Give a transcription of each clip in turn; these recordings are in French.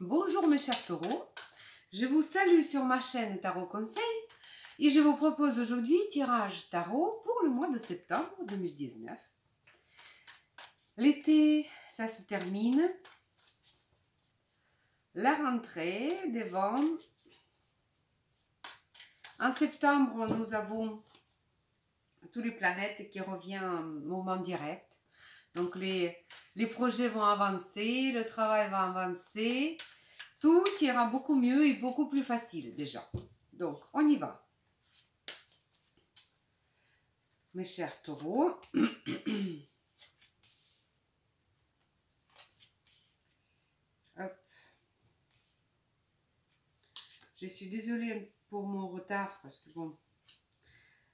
Bonjour mes chers taureaux, je vous salue sur ma chaîne Tarot Conseil et je vous propose aujourd'hui tirage tarot pour le mois de septembre 2019. L'été, ça se termine. La rentrée des vents. En septembre, nous avons toutes les planètes qui reviennent en mouvement direct. Donc les projets vont avancer, le travail va avancer. Tout ira beaucoup mieux et beaucoup plus facile déjà. Donc, on y va. Mes chers taureaux. Hop. Je suis désolée pour mon retard parce que bon,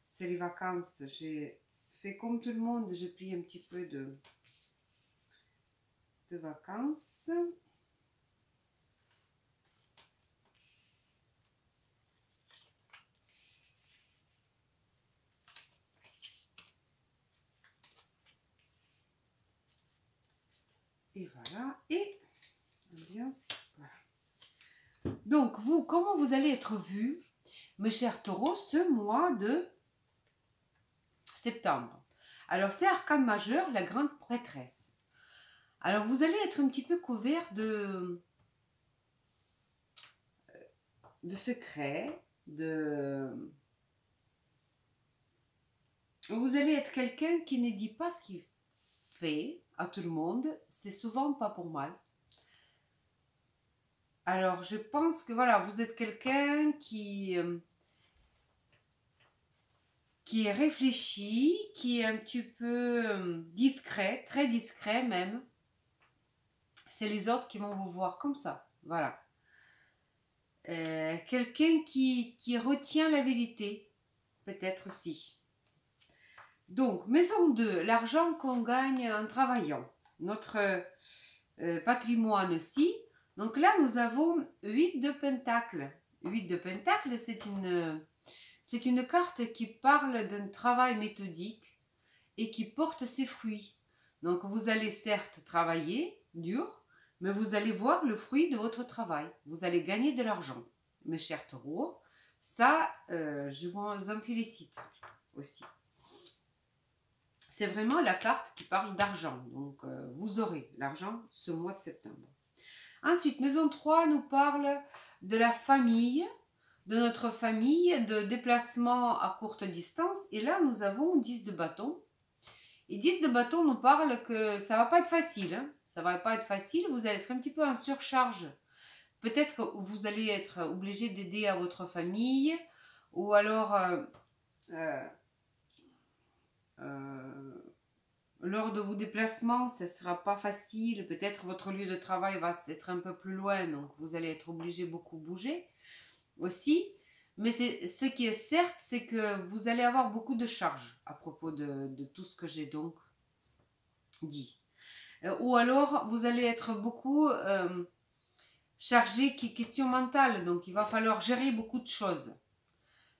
c'est les vacances. J'ai fait comme tout le monde, j'ai pris un petit peu de vacances. Et voilà, et ambiance, voilà. Donc, vous, comment vous allez être vus, mes chers taureaux, ce mois de septembre? Alors, c'est arcane majeur, la grande prêtresse. Alors, vous allez être un petit peu couvert de secrets, Vous allez être quelqu'un qui ne dit pas ce qu'il fait à tout le monde. C'est souvent pas pour mal. Alors, je pense que voilà, vous êtes quelqu'un qui est réfléchi, qui est un petit peu discret, très discret même. C'est les autres qui vont vous voir comme ça, voilà. Quelqu'un qui retient la vérité, peut-être aussi. Donc, maison 2, l'argent qu'on gagne en travaillant. Notre patrimoine aussi. Donc là, nous avons 8 de pentacles. 8 de pentacles, c'est une carte qui parle d'un travail méthodique et qui porte ses fruits. Donc vous allez certes travailler dur, mais vous allez voir le fruit de votre travail. Vous allez gagner de l'argent, mes chers taureaux. Ça, je vous en félicite aussi. C'est vraiment la carte qui parle d'argent. Donc vous aurez l'argent ce mois de septembre. Ensuite, maison 3 nous parle de la famille, de notre famille, de déplacement à courte distance. Et là, nous avons 10 de bâton. Et 10 de bâton nous parle que ça va pas être facile. Hein. Ça va pas être facile, vous allez être un petit peu en surcharge. Peut-être que vous allez être obligé d'aider à votre famille. Ou alors, lors de vos déplacements, ce ne sera pas facile. Peut-être votre lieu de travail va être un peu plus loin. Donc, vous allez être obligé beaucoup bouger aussi. Mais ce qui est certes, c'est que vous allez avoir beaucoup de charges à propos de tout ce que j'ai donc dit. Ou alors, vous allez être beaucoup chargé question mentale. Donc, il va falloir gérer beaucoup de choses.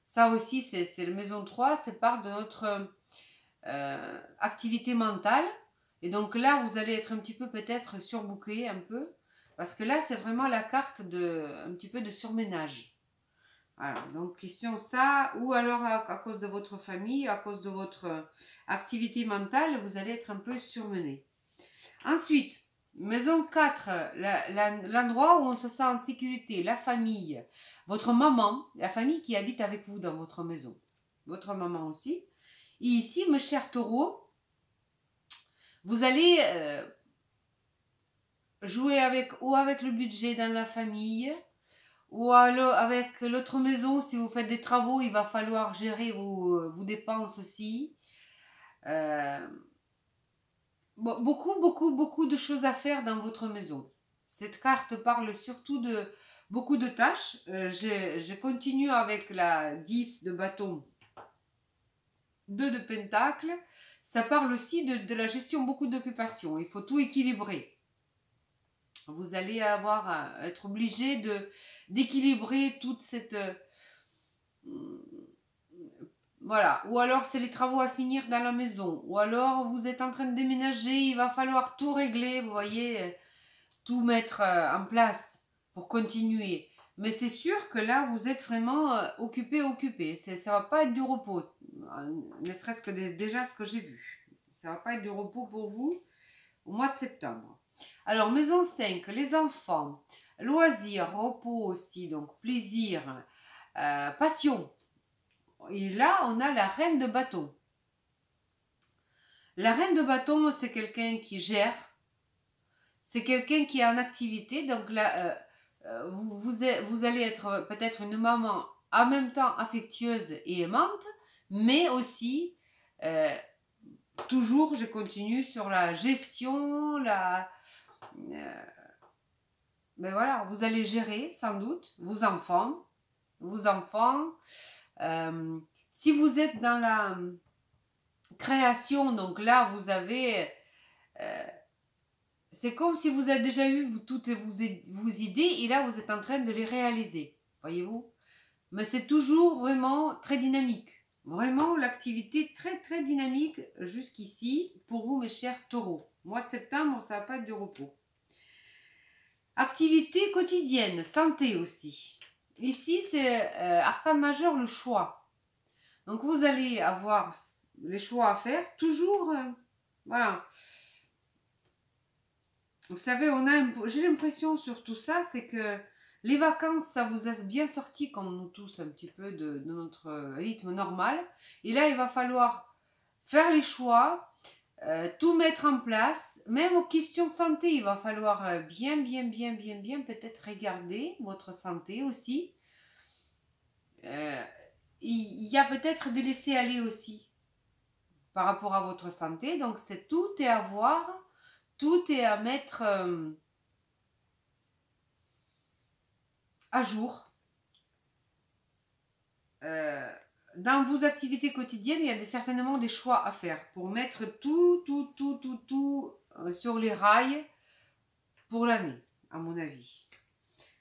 Ça aussi, c'est le maison 3. Ça parle de notre activité mentale. Et donc là, vous allez être un petit peu peut-être surbooké un peu. Parce que là, c'est vraiment la carte un petit peu de surménage. Alors, donc question ça, ou alors à cause de votre famille, à cause de votre activité mentale, vous allez être un peu surmené. Ensuite, maison 4, l'endroit où on se sent en sécurité, la famille, votre maman, la famille qui habite avec vous dans votre maison, votre maman aussi. Et ici, mes chers taureaux, vous allez jouer avec le budget dans la famille, ou alors avec l'autre maison, si vous faites des travaux, il va falloir gérer vos dépenses aussi. Beaucoup de choses à faire dans votre maison. Cette carte parle surtout de beaucoup de tâches. Je continue avec la 10 de bâton, 2 de pentacle. Ça parle aussi de la gestion, beaucoup d'occupations. Il faut tout équilibrer. Vous allez être obligé d'équilibrer toute cette... voilà. Ou alors c'est les travaux à finir dans la maison. Ou alors vous êtes en train de déménager, il va falloir tout régler, vous voyez, tout mettre en place. pour continuer. Mais c'est sûr que là, vous êtes vraiment occupé. Ça va pas être du repos, ne serait-ce que déjà ce que j'ai vu. Ça va pas être du repos pour vous au mois de septembre. Alors, maison 5, les enfants, loisirs, repos aussi, donc plaisir, passion. Et là, on a la reine de bâton. La reine de bâton, c'est quelqu'un qui gère, c'est quelqu'un qui est en activité. Donc là, vous allez être peut-être une maman en même temps affectueuse et aimante, mais aussi, toujours, je continue sur la gestion, mais voilà, vous allez gérer sans doute vos enfants. Euh, si vous êtes dans la création, donc là, vous avez... c'est comme si vous avez déjà eu toutes vos idées et là, vous êtes en train de les réaliser. Voyez-vous? Mais c'est toujours vraiment très dynamique. Vraiment, l'activité très, très dynamique jusqu'ici pour vous, mes chers taureaux. Mois de septembre, ça va pas être du repos. Activité quotidienne, santé aussi. Ici, c'est arcane majeur, le choix. Donc, vous allez avoir les choix à faire, toujours, voilà. Vous savez, j'ai l'impression sur tout ça, c'est que les vacances, ça vous a bien sorti, comme nous tous, un petit peu de notre rythme normal. Et là, il va falloir faire les choix, tout mettre en place. Même aux questions santé, il va falloir bien peut-être regarder votre santé aussi. Il y a peut-être des laisser-aller aussi par rapport à votre santé. Donc, tout est à voir, tout est à mettre à jour. Dans vos activités quotidiennes, il y a certainement des choix à faire pour mettre tout sur les rails pour l'année, à mon avis.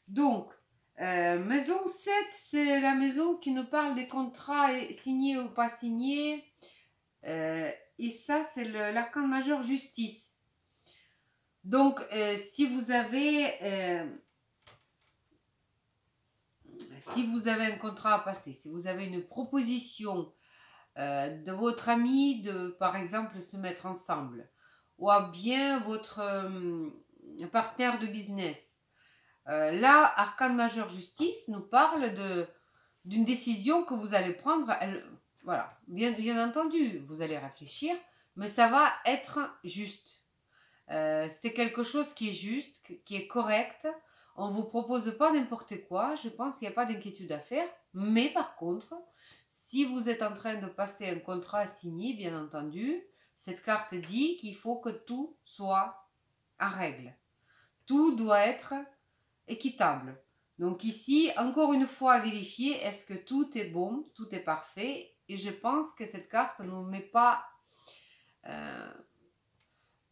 Donc, maison 7, c'est la maison qui nous parle des contrats signés ou pas signés. Et ça, c'est l'arcane majeur justice. Donc, si vous avez un contrat à passer, si vous avez une proposition de votre ami de, par exemple, se mettre ensemble, ou à bien votre partenaire de business, là, arcane majeur justice nous parle d'une décision que vous allez prendre. Voilà, bien entendu, vous allez réfléchir, mais ça va être juste. C'est quelque chose qui est juste, qui est correct. On ne vous propose pas n'importe quoi. Je pense qu'il n'y a pas d'inquiétude à faire. Mais par contre, si vous êtes en train de passer un contrat à signer, bien entendu, cette carte dit qu'il faut que tout soit en règle. Tout doit être équitable. Donc ici, encore une fois, vérifier est-ce que tout est bon, tout est parfait. Et je pense que cette carte ne nous met pas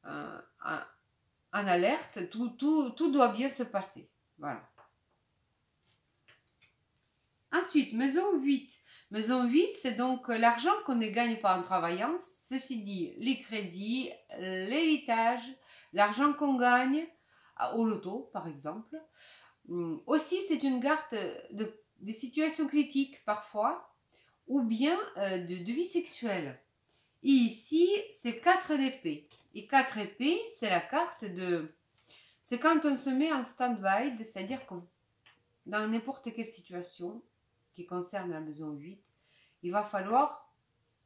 en alerte. Tout doit bien se passer. Voilà. Ensuite, maison 8. Maison 8, c'est donc l'argent qu'on ne gagne pas en travaillant. Ceci dit, les crédits, l'héritage, l'argent qu'on gagne au loto, par exemple. Aussi, c'est une carte des situations critiques parfois, ou bien de vie sexuelle. Et ici, c'est 4 d'épée. Et 4 épées, c'est la carte de... C'est quand on se met en stand-by, c'est-à-dire que dans n'importe quelle situation qui concerne la maison 8, il va falloir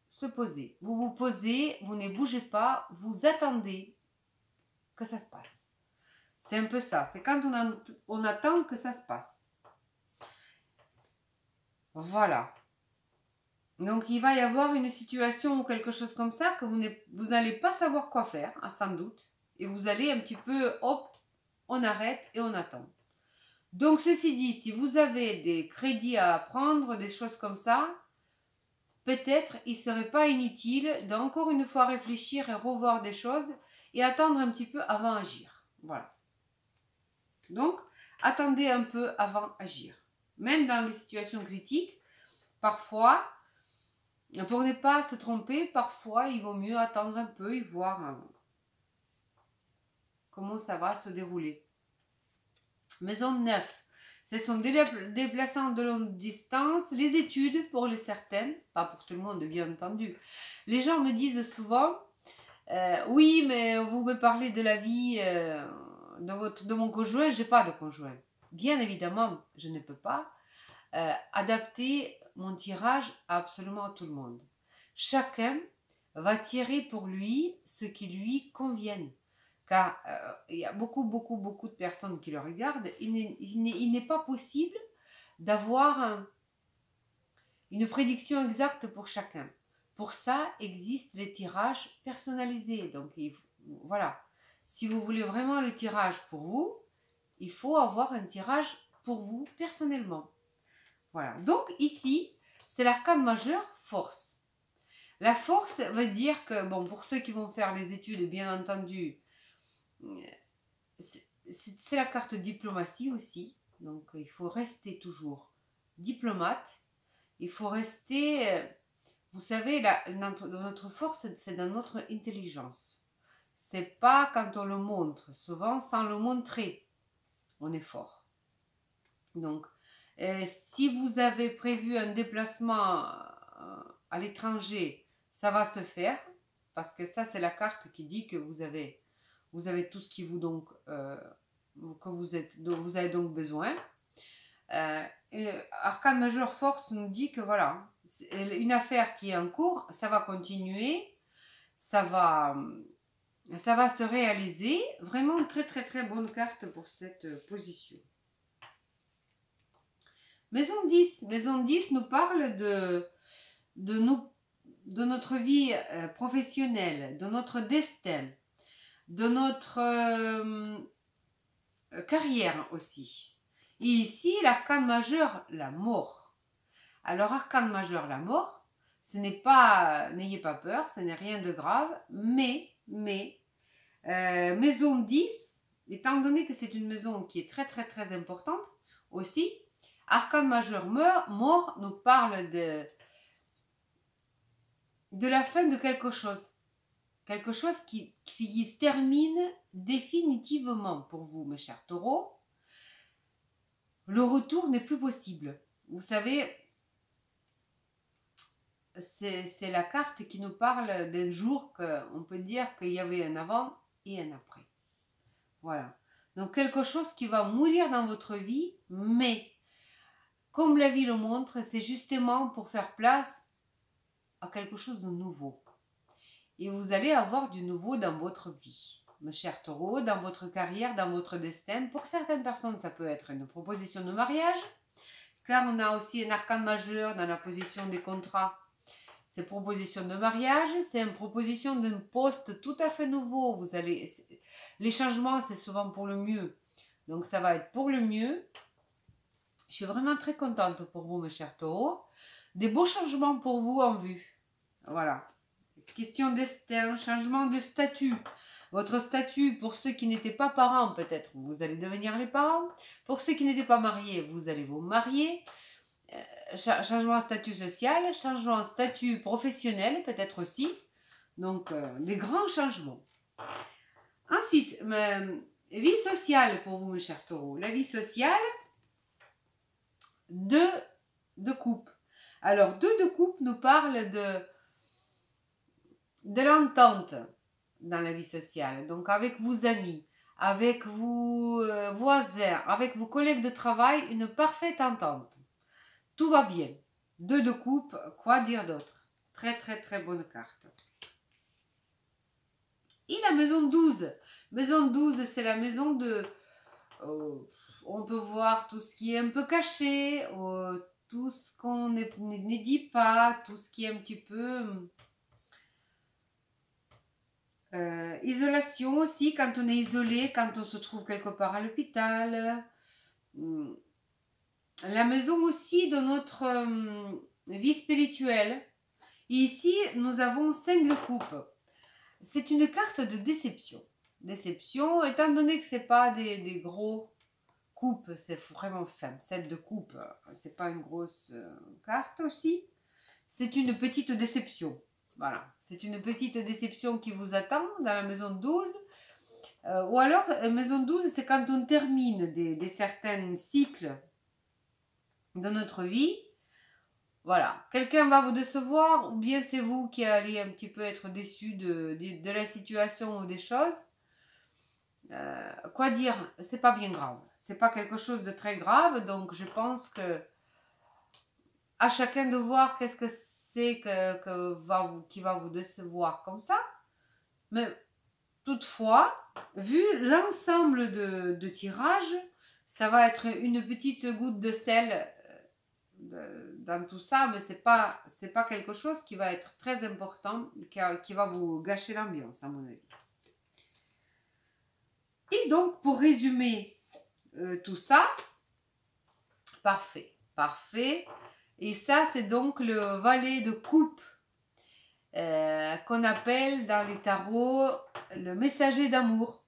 se poser. Vous vous posez, vous ne bougez pas, vous attendez que ça se passe. C'est un peu ça, c'est quand on attend que ça se passe. Voilà. Donc il va y avoir une situation ou quelque chose comme ça que vous n'allez pas savoir quoi faire, hein, sans doute. Et vous allez un petit peu, hop, on arrête et on attend. Donc ceci dit, si vous avez des crédits à prendre, des choses comme ça, peut-être il ne serait pas inutile d'encore une fois réfléchir et revoir des choses et attendre un petit peu avant d'agir. Voilà. Donc, attendez un peu avant d'agir. Même dans les situations critiques, parfois, pour ne pas se tromper, parfois il vaut mieux attendre un peu et voir comment ça va se dérouler. Maison 9, ce sont des déplacements de longue distance, les études pour les certaines, pas pour tout le monde bien entendu. Les gens me disent souvent, oui mais vous me parlez de la vie de mon conjoint, j'ai pas de conjoint. Bien évidemment, je ne peux pas adapter mon tirage à absolument tout le monde. Chacun va tirer pour lui ce qui lui convienne. Car il y a beaucoup de personnes qui le regardent. Il n'est pas possible d'avoir une prédiction exacte pour chacun. Pour ça, existent les tirages personnalisés. Donc, voilà. Si vous voulez vraiment le tirage pour vous, il faut avoir un tirage pour vous personnellement. Voilà. Donc, ici, c'est l'arcane majeur force. La force veut dire que, bon, pour ceux qui vont faire les études, bien entendu, c'est la carte diplomatie aussi. Donc, il faut rester toujours diplomate. Il faut rester... vous savez, notre force, c'est dans notre intelligence. C'est pas quand on le montre. Souvent, sans le montrer, on est fort. Donc, si vous avez prévu un déplacement à l'étranger, ça va se faire. Parce que ça, c'est la carte qui dit que vous avez tout ce qui vous donc... dont vous avez donc besoin. Arcane majeur force nous dit que voilà, une affaire qui est en cours, ça va continuer, ça va se réaliser. Vraiment très très très bonne carte pour cette position. Maison 10. Maison 10 nous parle de notre vie professionnelle, de notre destin, de notre carrière aussi. Et ici, l'arcane majeur, la mort. Alors, arcane majeur, la mort, ce n'est pas, n'ayez pas peur, ce n'est rien de grave, mais maison 10, étant donné que c'est une maison qui est très très très importante aussi, arcane majeur mort nous parle de la fin de quelque chose. Quelque chose qui se termine définitivement pour vous, mes chers taureaux. Le retour n'est plus possible. Vous savez, c'est la carte qui nous parle d'un jour qu'on peut dire qu'il y avait un avant et un après. Voilà. Donc quelque chose qui va mourir dans votre vie, mais comme la vie le montre, c'est justement pour faire place à quelque chose de nouveau. Et vous allez avoir du nouveau dans votre vie. Mes chers taureaux, dans votre carrière, dans votre destin. Pour certaines personnes, ça peut être une proposition de mariage, car on a aussi un arcane majeur dans la position des contrats. C'est proposition de mariage, c'est une proposition d'un poste tout à fait nouveau. Les changements, c'est souvent pour le mieux. Donc ça va être pour le mieux. Je suis vraiment très contente pour vous, mes chers taureaux. Des beaux changements pour vous en vue. Voilà. Question destin, changement de statut. Votre statut, pour ceux qui n'étaient pas parents, peut-être, vous allez devenir les parents. Pour ceux qui n'étaient pas mariés, vous allez vous marier. Changement de statut social, changement de statut professionnel, peut-être aussi. Donc, des grands changements. Ensuite, vie sociale pour vous, mes chers taureaux. La vie sociale, deux de coupe. Alors, deux de coupe nous parle de l'entente dans la vie sociale. Donc, avec vos amis, avec vos voisins, avec vos collègues de travail, une parfaite entente. Tout va bien. Deux de coupe, quoi dire d'autre? Très très très bonne carte. Et la maison 12. Maison 12, c'est la maison de... on peut voir tout ce qui est un peu caché, tout ce qu'on ne dit pas, tout ce qui est un petit peu... isolation aussi, quand on est isolé, quand on se trouve quelque part à l'hôpital. La maison aussi de notre vie spirituelle. Et ici, nous avons 5 de coupe. C'est une carte de déception. Déception, étant donné que c'est pas des gros coupes, c'est vraiment fin. 7 de coupe, c'est pas une grosse carte aussi. C'est une petite déception. Voilà, c'est une petite déception qui vous attend dans la maison 12. Ou alors, maison 12, c'est quand on termine des certains cycles de notre vie. Voilà, quelqu'un va vous décevoir ou bien c'est vous qui allez un petit peu être déçu de la situation ou des choses. Quoi dire, c'est pas bien grave. C'est pas quelque chose de très grave, donc je pense que à chacun de voir qu'est-ce que c'est qui va vous décevoir comme ça. Mais toutefois, vu l'ensemble de tirages, ça va être une petite goutte de sel dans tout ça, mais c'est pas quelque chose qui va être très important, qui va vous gâcher l'ambiance, à mon avis. Et donc, pour résumer tout ça, parfait, parfait. Et ça, c'est donc le valet de coupe qu'on appelle dans les tarots le messager d'amour.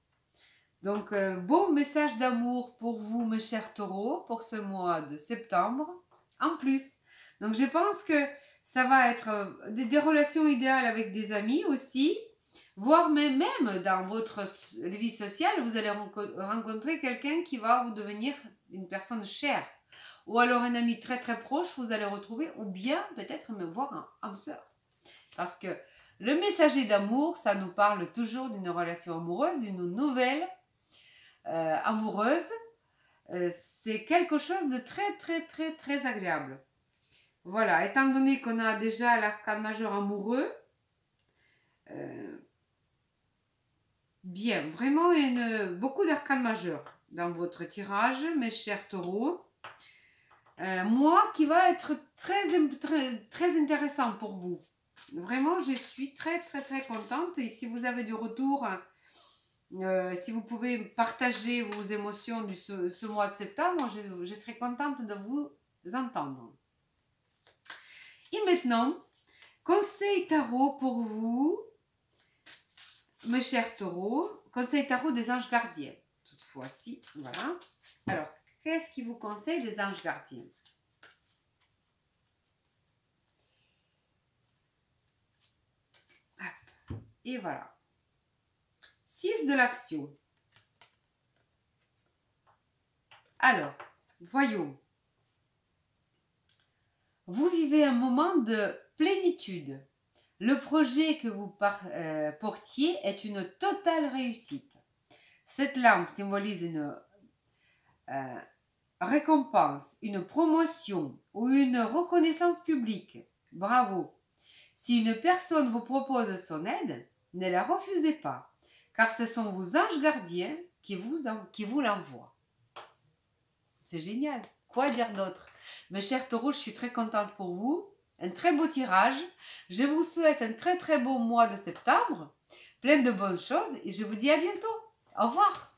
Donc, bon message d'amour pour vous, mes chers taureaux, pour ce mois de septembre, en plus. Donc, je pense que ça va être des relations idéales avec des amis aussi, voire même dans votre vie sociale, vous allez rencontrer quelqu'un qui va vous devenir une personne chère. Ou alors un ami très très proche, vous allez retrouver, ou bien peut-être même voir un âme sœur. Parce que le messager d'amour, ça nous parle toujours d'une relation amoureuse, d'une nouvelle amoureuse. C'est quelque chose de très très très très agréable. Voilà, étant donné qu'on a déjà l'arcane majeur amoureux, bien, vraiment beaucoup d'arcanes majeurs dans votre tirage, mes chers taureaux. Moi, qui va être très intéressant pour vous. Vraiment, je suis très très très contente. Et si vous avez du retour, si vous pouvez partager vos émotions ce mois de septembre, je serai contente de vous entendre. Et maintenant, conseil tarot pour vous, mes chers taureaux. Conseil tarot des anges gardiens. Toutefois, si, voilà. Alors, qu'est-ce qui vous conseille les anges gardiens? Et voilà. 6 de l'action. Alors, voyons. Vous vivez un moment de plénitude. Le projet que vous portiez est une totale réussite. Cette lampe symbolise une récompense, une promotion ou une reconnaissance publique. Bravo. Si une personne vous propose son aide, ne la refusez pas, car ce sont vos anges gardiens qui vous l'envoient. C'est génial. Quoi dire d'autre? Mes chers taureaux, je suis très contente pour vous. Un très beau tirage. Je vous souhaite un très très beau mois de septembre, plein de bonnes choses et je vous dis à bientôt. Au revoir.